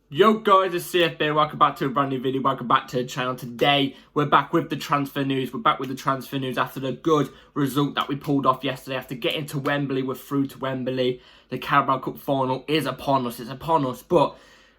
Yo guys, it's CFB. Welcome back to a brand new video. Welcome back to the channel. Today we're back with the transfer news. We're back with the transfer news after the good result that we pulled off yesterday. After getting to Wembley, we're through to Wembley. The Carabao Cup final is upon us. It's upon us. But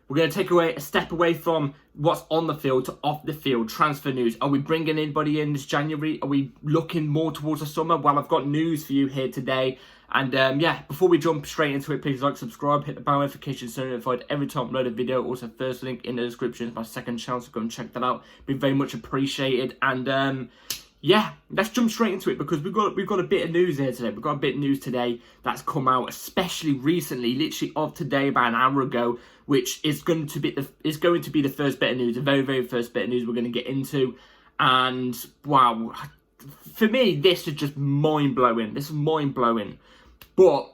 we're going to take a step away from what's on the field to off the field. Transfer news. Are we bringing anybody in this January? Are we looking more towards the summer? Well, I've got news for you here today. And yeah, before we jump straight into it, please like, subscribe, hit the bell notification so you're notified every time I upload a video. Also, first link in the description is my second channel, so go and check that out. Be very much appreciated. And yeah, let's jump straight into it because we've got a bit of news here today. We've got a bit of news today that's come out, especially recently, literally of today, about an hour ago, which is going to be the first bit of news, the very first bit of news we're going to get into. And wow, for me, this is just mind blowing. This is mind blowing. But,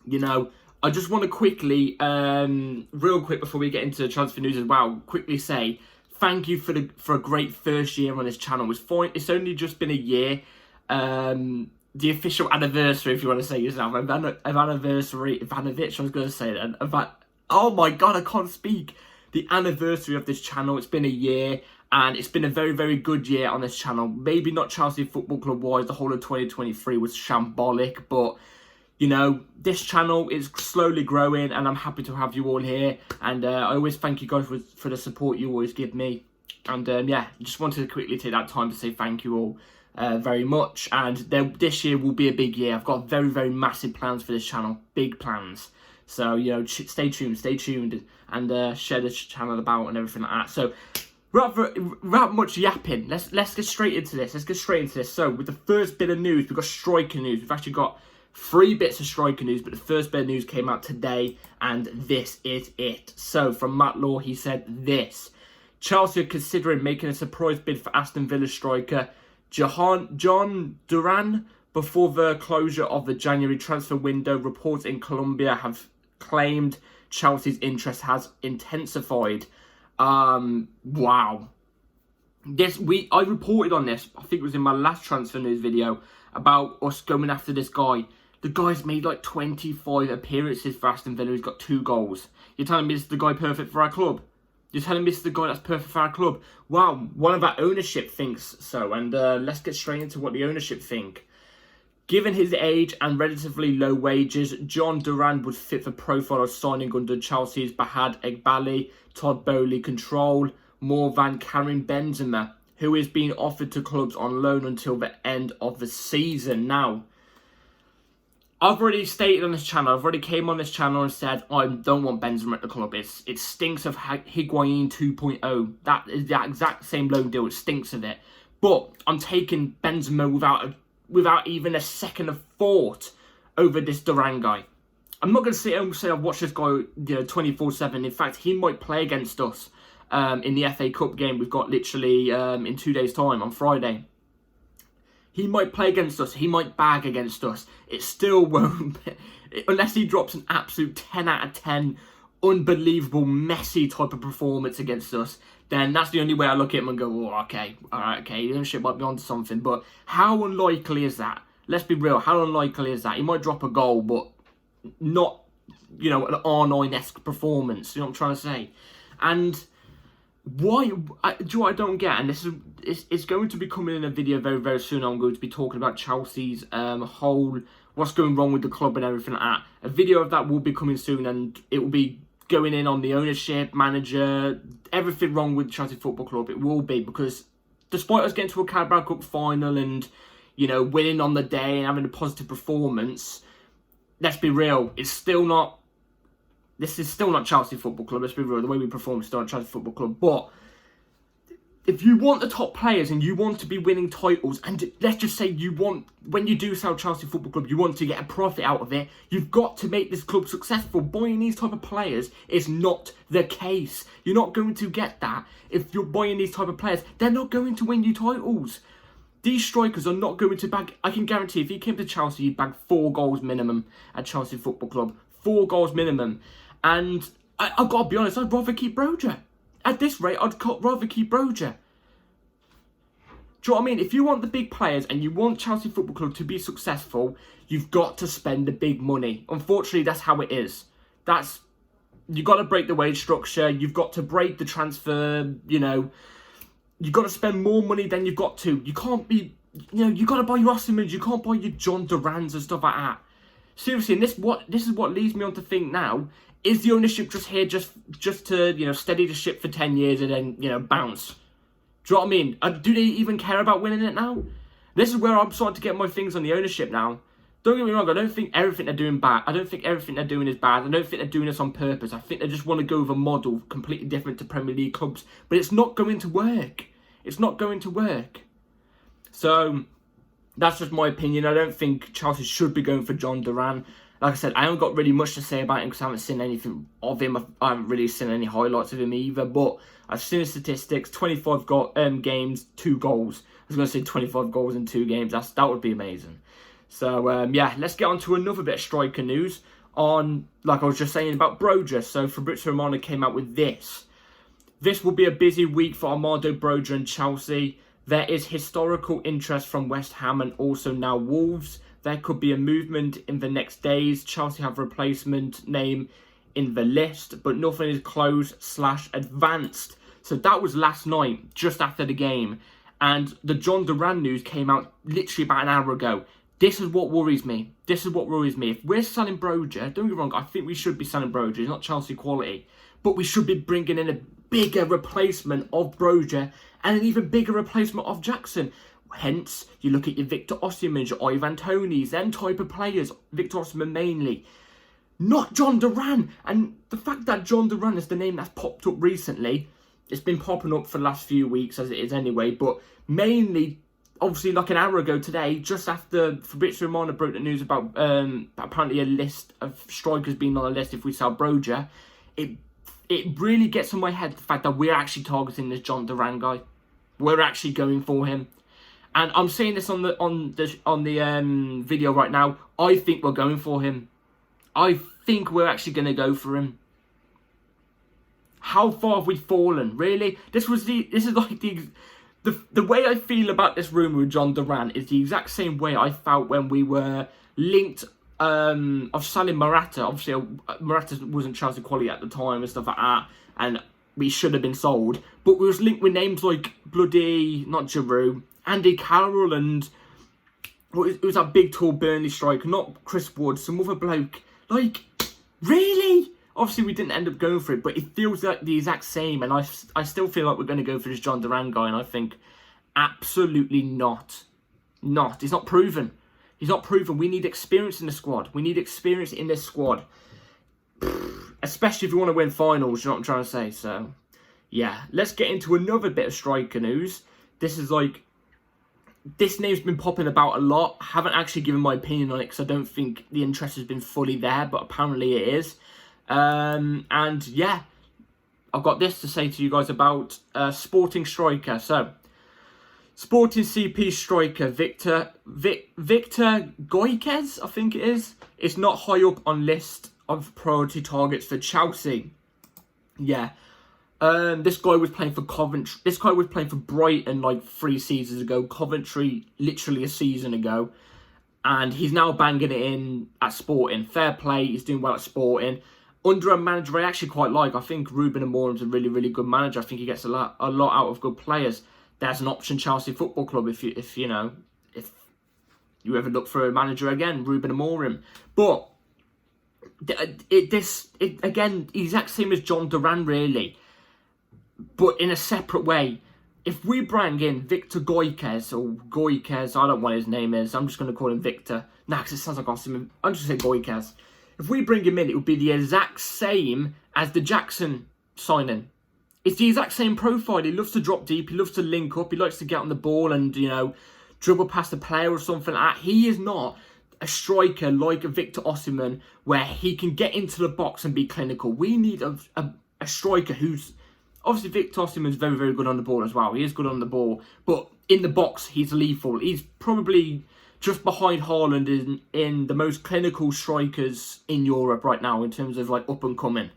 you know, I just want to quickly, real quick before we get into transfer news as well, quickly say thank you for a great first year on this channel. It's only just been a year. The official anniversary, if you want to say yourself, Ivanovic, I was going to say that. Oh my God, I can't speak. The anniversary of this channel, it's been a year. And it's been a very good year on this channel. Maybe not Chelsea Football Club wise. The whole of 2023 was shambolic. But, you know, this channel is slowly growing. And I'm happy to have you all here. And I always thank you guys for the support you always give me. And yeah, just wanted to quickly take that time to say thank you all very much. And this year will be a big year. I've got very massive plans for this channel. Big plans. So, you know, stay tuned. And share this channel about and everything like that. So, without much yapping, let's get straight into this. So, with the first bit of news, we've got striker news. We've actually got 3 bits of striker news, but the first bit of news came out today, and this is it. So, from Matt Law, he said this. Chelsea are considering making a surprise bid for Aston Villa striker Jhon Duran before the closure of the January transfer window. Reports in Colombia have claimed Chelsea's interest has intensified. Wow. I reported on this, I think it was in my last transfer news video, about us going after this guy. The guy's made like 25 appearances for Aston Villa. He's got 2 goals. You're telling me this is the guy perfect for our club? You're telling me this is the guy that's perfect for our club? Wow, one of our ownership thinks so. And let's get straight into what the ownership think. Given his age and relatively low wages, Jhon Duran would fit the profile of signing under Chelsea's Bahad Eghbali, Todd Bowley control, more than Karim Benzema, who is being offered to clubs on loan until the end of the season. Now, I've already stated on this channel, I've already came on this channel and said, I don't want Benzema at the club. It stinks of Higuain 2.0. That is the exact same loan deal. It stinks of it. But I'm taking Benzema without even a second of thought over this Duran guy. I'm not going to sit here and say I've watched this guy 24/7. In fact, he might play against us in the FA Cup game we've got literally in 2 days' time on Friday. He might play against us. He might bag against us. It still won't, unless he drops an absolute 10 out of 10, unbelievable, messy type of performance against us. Then that's the only way I look at him and go, oh, okay, alright, okay, the ownership might be onto something. But how unlikely is that? Let's be real, how unlikely is that? He might drop a goal, but not, you know, an R9-esque performance. You know what I'm trying to say? And why, do you know what I don't get? And this is, it's going to be coming in a video very soon. I'm going to be talking about Chelsea's whole, what's going wrong with the club and everything like that. A video of that will be coming soon, and it will be going in on the ownership, manager, everything wrong with Chelsea Football Club. It will be, because despite us getting to a Carabao Cup final and, you know, winning on the day and having a positive performance, let's be real, this is still not Chelsea Football Club. Let's be real, the way we perform is still not Chelsea Football Club. But if you want the top players and you want to be winning titles, and let's just say you want, when you do sell Chelsea Football Club, you want to get a profit out of it, you've got to make this club successful. Buying these type of players is not the case. You're not going to get that if you're buying these type of players. They're not going to win you titles. These strikers are not going to bag, I can guarantee if he came to Chelsea, he'd bag 4 goals minimum at Chelsea Football Club. 4 goals minimum. And I've got to be honest, I'd rather keep Broja. At this rate, I'd rather keep Broja. Do you know what I mean? If you want the big players and you want Chelsea Football Club to be successful, you've got to spend the big money. Unfortunately, that's how it is. That's you got to break the wage structure. You've got to break the transfer, you've got to spend more money than you've got to. You can't be, you got to buy your Osimhens, you can't buy your Jhon Durans and stuff like that. Seriously, and this is what leads me on to think now, is the ownership just here just to, steady the ship for 10 years and then, bounce? Do you know what I mean? Do they even care about winning it now? This is where I'm starting to get my things on the ownership now. Don't get me wrong, I don't think everything they're doing bad. I don't think everything they're doing is bad. I don't think they're doing this on purpose. I think they just want to go with a model completely different to Premier League clubs. But it's not going to work. It's not going to work. So, that's just my opinion. I don't think Chelsea should be going for Jhon Duran. Like I said, I haven't got really much to say about him because I haven't seen anything of him. I haven't really seen any highlights of him either. But I've seen the statistics, 25 games, 2 goals. I was going to say 25 goals in 2 games. That would be amazing. So, yeah, let's get on to another bit of striker news on, like I was just saying, about Broja. So, Fabrizio Romano came out with this. This will be a busy week for Armando Broja and Chelsea. There is historical interest from West Ham and also now Wolves. There could be a movement in the next days. Chelsea have a replacement name in the list, but nothing is closed/advanced. So that was last night, just after the game. And the Jhon Duran news came out literally about an hour ago. This is what worries me. This is what worries me. If we're selling Broja, don't get me wrong, I think we should be selling Broja. He's not Chelsea quality. But we should be bringing in a bigger replacement of Broja and an even bigger replacement of Jackson. Hence, you look at your Victor Osimhens, your Ivan Tonys, them type of players. Victor Osimhen mainly. Not Jhon Duran. And the fact that Jhon Duran is the name that's popped up recently, it's been popping up for the last few weeks as it is anyway, but mainly, obviously like an hour ago today, just after Fabrizio Romano broke the news about apparently a list of strikers being on a list if we sell Broja, it really gets in my head the fact that we're actually targeting this Jhon Duran guy. We're actually going for him. And I'm saying this on the video right now. I think we're going for him. I think we're actually going to go for him. How far have we fallen? Really? This is like the way I feel about this rumour with Jhon Duran is the exact same way I felt when we were linked of selling Morata. Obviously, Morata wasn't Chelsea quality at the time and stuff like that, and we should have been sold. But we was linked with names like bloody, not Giroud, Andy Carroll, and it was that big, tall Burnley striker, not Chris Wood, some other bloke. Like, really? Obviously, we didn't end up going for it, but it feels like the exact same, and I still feel like we're going to go for this Jhon Duran guy, and I think absolutely not. He's not proven. He's not proven. We need experience in the squad. We need experience in this squad. Especially if you want to win finals, you know what I'm trying to say. So, yeah. Let's get into another bit of striker news. This name's been popping about a lot. I haven't actually given my opinion on it because I don't think the interest has been fully there, but apparently it is. And, yeah. I've got this to say to you guys about Sporting striker. So, Sporting CP striker Victor Goiques, I think it is not high up on list of priority targets for Chelsea. Yeah. This guy was playing for Coventry. This guy was playing for Brighton like 3 seasons ago. Coventry literally a season ago. And he's now banging it in at Sporting. Fair play. He's doing well at Sporting. Under a manager I actually quite like. I think Ruben Amorim's a really, really good manager. I think he gets a lot out of good players. There's an option, Chelsea Football Club, if you ever look for a manager again, Ruben Amorim. But again, exact same as Jhon Duran, really, but in a separate way. If we bring in Victor Goiques, I don't know what his name is. I'm just going to call him Victor. Nah, because it sounds like Austin. I'm just going to say Goiques. If we bring him in, it would be the exact same as the Jackson signing. It's the exact same profile. He loves to drop deep. He loves to link up. He likes to get on the ball and, dribble past a player or something like that. He is not a striker like a Victor Osimhen where he can get into the box and be clinical. We need a striker who's... Obviously, Victor Osimhen's very, very good on the ball as well. He is good on the ball. But in the box, he's lethal. He's probably just behind Haaland in the most clinical strikers in Europe right now in terms of, up and coming.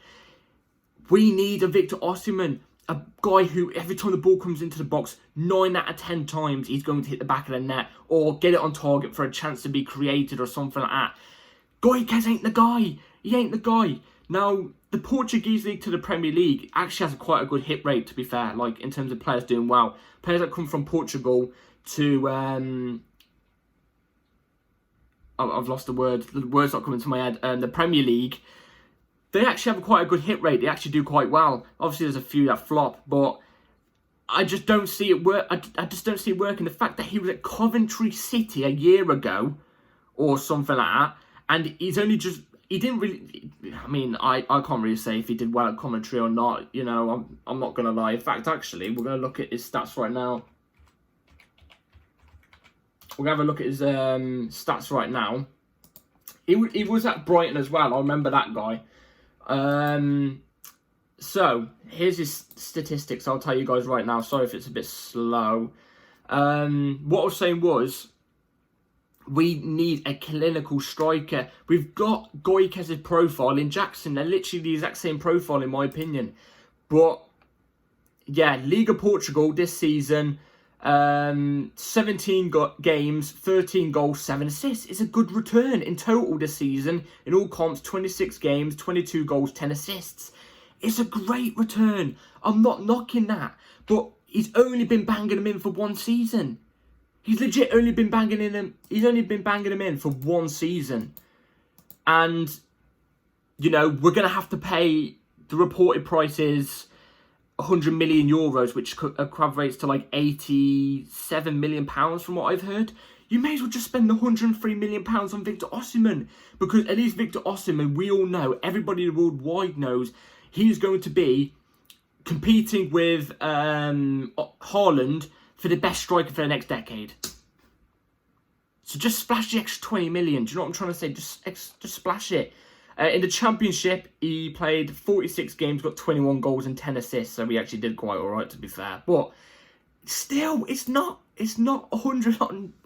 We need a Victor Osimhen, a guy who every time the ball comes into the box, 9 out of 10 times he's going to hit the back of the net or get it on target for a chance to be created or something like that. Goiques ain't the guy. He ain't the guy. Now, the Portuguese league to the Premier League actually has quite a good hit rate, to be fair, like in terms of players doing well. Players that come from Portugal to I've lost the word's not coming to my head. The Premier League, they actually have quite a good hit rate. They actually do quite well. Obviously, there's a few that flop, but I just don't see it work. I just don't see it working. The fact that he was at Coventry City a year ago, or something like that, and he's only just, he didn't really, I mean, I can't really say if he did well at Coventry or not, you know, I'm not going to lie. In fact, actually, we're going to look at his stats right now. We're going to have a look at his stats right now. He was at Brighton as well. I remember that guy. So, here's his statistics. I'll tell you guys right now. Sorry if it's a bit slow. What I was saying was, we need a clinical striker. We've got Goikez's profile in Jackson. They're literally the exact same profile, in my opinion. But, yeah, Liga Portugal this season, 17 games, 13 goals, 7 assists. It's a good return in total this season. In all comps, 26 games, 22 goals, 10 assists. It's a great return. I'm not knocking that. But he's only been banging them in for one season. He's legit only been banging him in for one season. And, you know, we're going to have to pay, the reported price is 100 million euros, which equates to like 87 million pounds from what I've heard. You may as well just spend the 103 million pounds on Victor Osimhen, because at least Victor Osimhen, we all know, everybody worldwide knows, he's going to be competing with Haaland for the best striker for the next decade. So just splash the extra 20 million. Do you know what I'm trying to say? Just splash it. In the Championship, he played 46 games, got 21 goals and 10 assists. So he actually did quite all right, to be fair. But still, it's not 100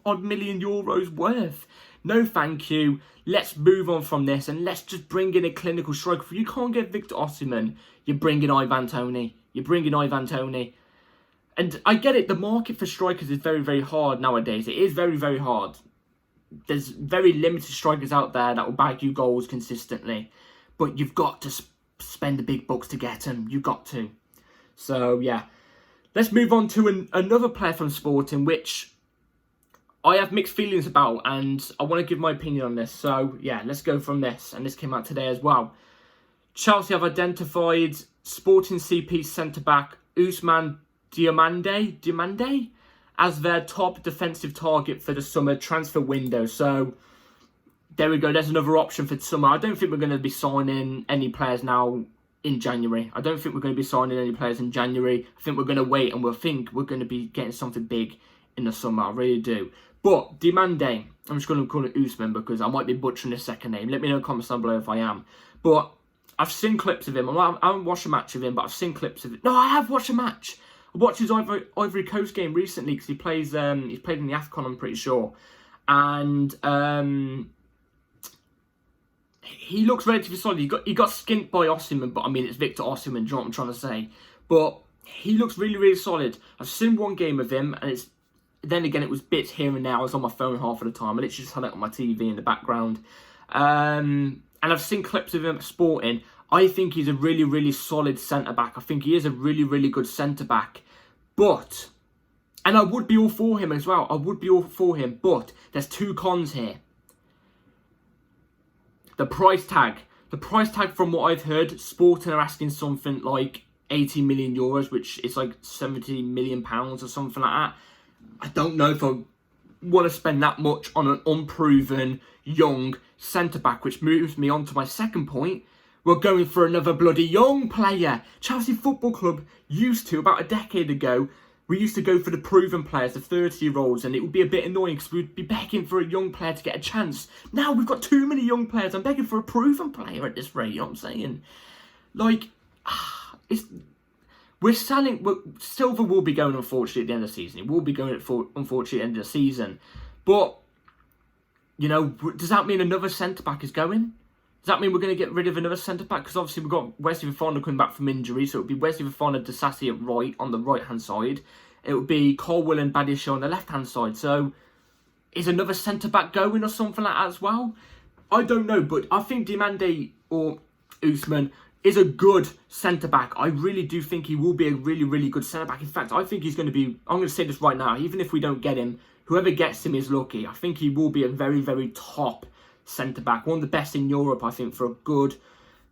odd million euros worth. No, thank you. Let's move on from this and let's just bring in a clinical striker. If you can't get Victor Osimhen, you're bringing Ivan Toney. And I get it, the market for strikers is very, very hard nowadays. It is very, very hard. There's very limited strikers out there that will bag you goals consistently. But you've got to spend the big bucks to get them. You've got to. So, yeah. Let's move on to another player from Sporting, which I have mixed feelings about. And I want to give my opinion on this. So, yeah, let's go from this. And this came out today as well. Chelsea have identified Sporting CP centre-back Ousmane Diomande as their top defensive target for the summer transfer window. So there we go. There's another option for summer. I don't think we're going to be signing any players now in January. I think we're going to wait and we'll think we're going to be getting something big in the summer. I really do. But Diomande, I'm just going to call it Ousmane because I might be butchering his second name. Let me know in the comments down below if I am. But I've seen clips of him. I haven't watched a match of him, but I've seen clips of it. No, I have watched a match. I watched his Ivory Coast game recently because he plays. He's played in the AFCON, I'm pretty sure, and he looks relatively solid. He got skinned by Osimhen, but I mean it's Victor Osimhen. Do you know what I'm trying to say? But he looks really, really solid. I've seen one game of him, and then again it was bits here and there. I was on my phone half of the time. I literally just had it on my TV in the background, and I've seen clips of him at Sporting. I think he's a really, really solid centre-back. I think he is a really, really good centre-back. But, and I would be all for him as well. But there's two cons here. The price tag. The price tag, from what I've heard, Sporting are asking something like 80 million euros, which is like 70 million pounds or something like that. I don't know if I want to spend that much on an unproven, young centre-back, which moves me on to my second point. We're going for another bloody young player. Chelsea Football Club used to, about a decade ago, we used to go for the proven players, the 30-year-olds, and it would be a bit annoying because we'd be begging for a young player to get a chance. Now we've got too many young players. I'm begging for a proven player at this rate, you know what I'm saying? Like, Silva will be going, unfortunately, at the end of the season. He will be going, unfortunately, at the end of the season. But, you know, does that mean another centre-back is going? Does that mean we're going to get rid of another centre-back? Because obviously we've got Wesley Fofana coming back from injury. So it would be Wesley Fofana, Disasi at right, on the right-hand side. It would be Colwill and Badiashile on the left-hand side. So is another centre-back going or something like that as well? I don't know. But I think Diomande or Ousmane, is a good centre-back. I really do think he will be a really, really good centre-back. In fact, I think he's going to be, I'm going to say this right now, even if we don't get him, whoever gets him is lucky. I think he will be a very, very top centre-back. One of the best in Europe, I think, for a good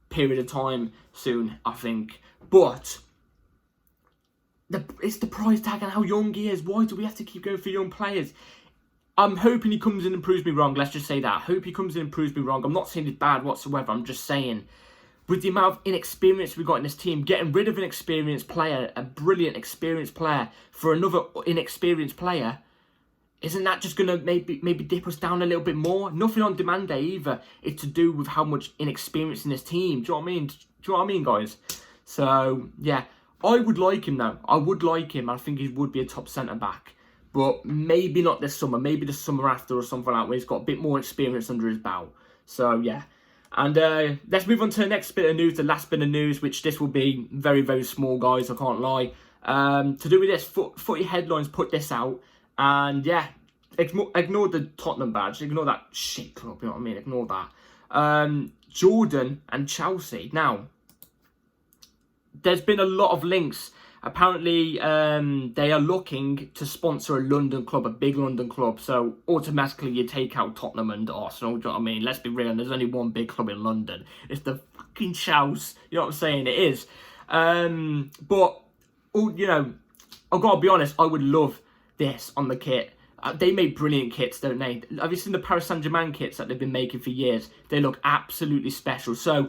period of time soon, I think. But it's the price tag and how young he is. Why do we have to keep going for young players? I'm hoping he comes in and proves me wrong. Let's just say that. I hope he comes in and proves me wrong. I'm not saying he's bad whatsoever. I'm just saying, with the amount of inexperience we've got in this team, getting rid of an experienced player, a brilliant experienced player, for another inexperienced player, isn't that just going to maybe dip us down a little bit more? Nothing on Diomande either. It's to do with how much inexperience in this team. Do you know what I mean? Do you know what I mean, guys? So, yeah. I would like him, though. I would like him. I think he would be a top centre-back. But maybe not this summer. Maybe the summer after or something like that, where he's got a bit more experience under his belt. So, yeah. And let's move on to the next bit of news, the last bit of news, which this will be very, very small, guys. I can't lie. To do with this, Footy Headlines put this out. And, yeah, ignore the Tottenham badge. Ignore that shit club, you know what I mean? Ignore that. Jordan and Chelsea. Now, there's been a lot of links. Apparently, they are looking to sponsor a London club, a big London club. So, automatically, you take out Tottenham and Arsenal. Do you know what I mean? Let's be real. There's only one big club in London. It's the fucking Chelsea. You know what I'm saying? It is. But, you know, I've got to be honest. I would love this on the kit. They make brilliant kits, don't they? Have you seen the Paris Saint-Germain kits that they've been making for years? They look absolutely special. So,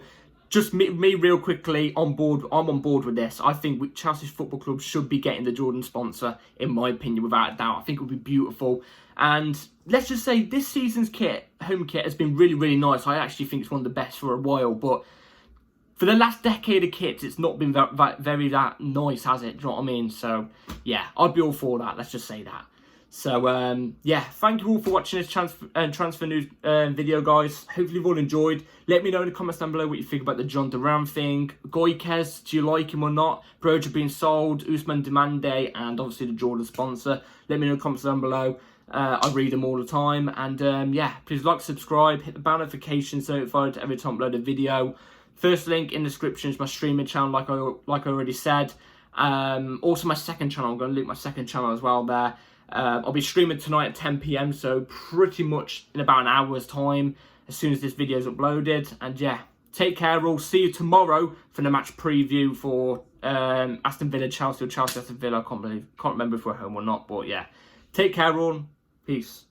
just me real quickly, on board. I'm on board with this. I think Chelsea Football Club should be getting the Jordan sponsor, in my opinion, without a doubt. I think it would be beautiful. And let's just say this season's kit, home kit, has been really, really nice. I actually think it's one of the best for a while. But for the last decade of kits, it's not been very that nice, has it? Do you know what I mean? So, yeah, I'd be all for that. Let's just say that. So, yeah, thank you all for watching this transfer news video, guys. Hopefully you've all enjoyed. Let me know in the comments down below what you think about the Jhon Duran thing. Goikes, do you like him or not? Broja being sold, Usman Diomande, and obviously the Jordan sponsor. Let me know in the comments down below. I read them all the time. And, yeah, please like, subscribe, hit the bell notification so notified every time I upload a video. First link in the description is my streaming channel, like I already said. Also my second channel. I'm going to link my second channel as well there. I'll be streaming tonight at 10 PM, so pretty much in about an hour's time, as soon as this video is uploaded. And yeah, take care all. See you tomorrow for the match preview for Aston Villa, Chelsea, or Chelsea, Aston Villa. I can't remember if we're home or not, but yeah. Take care all. Peace.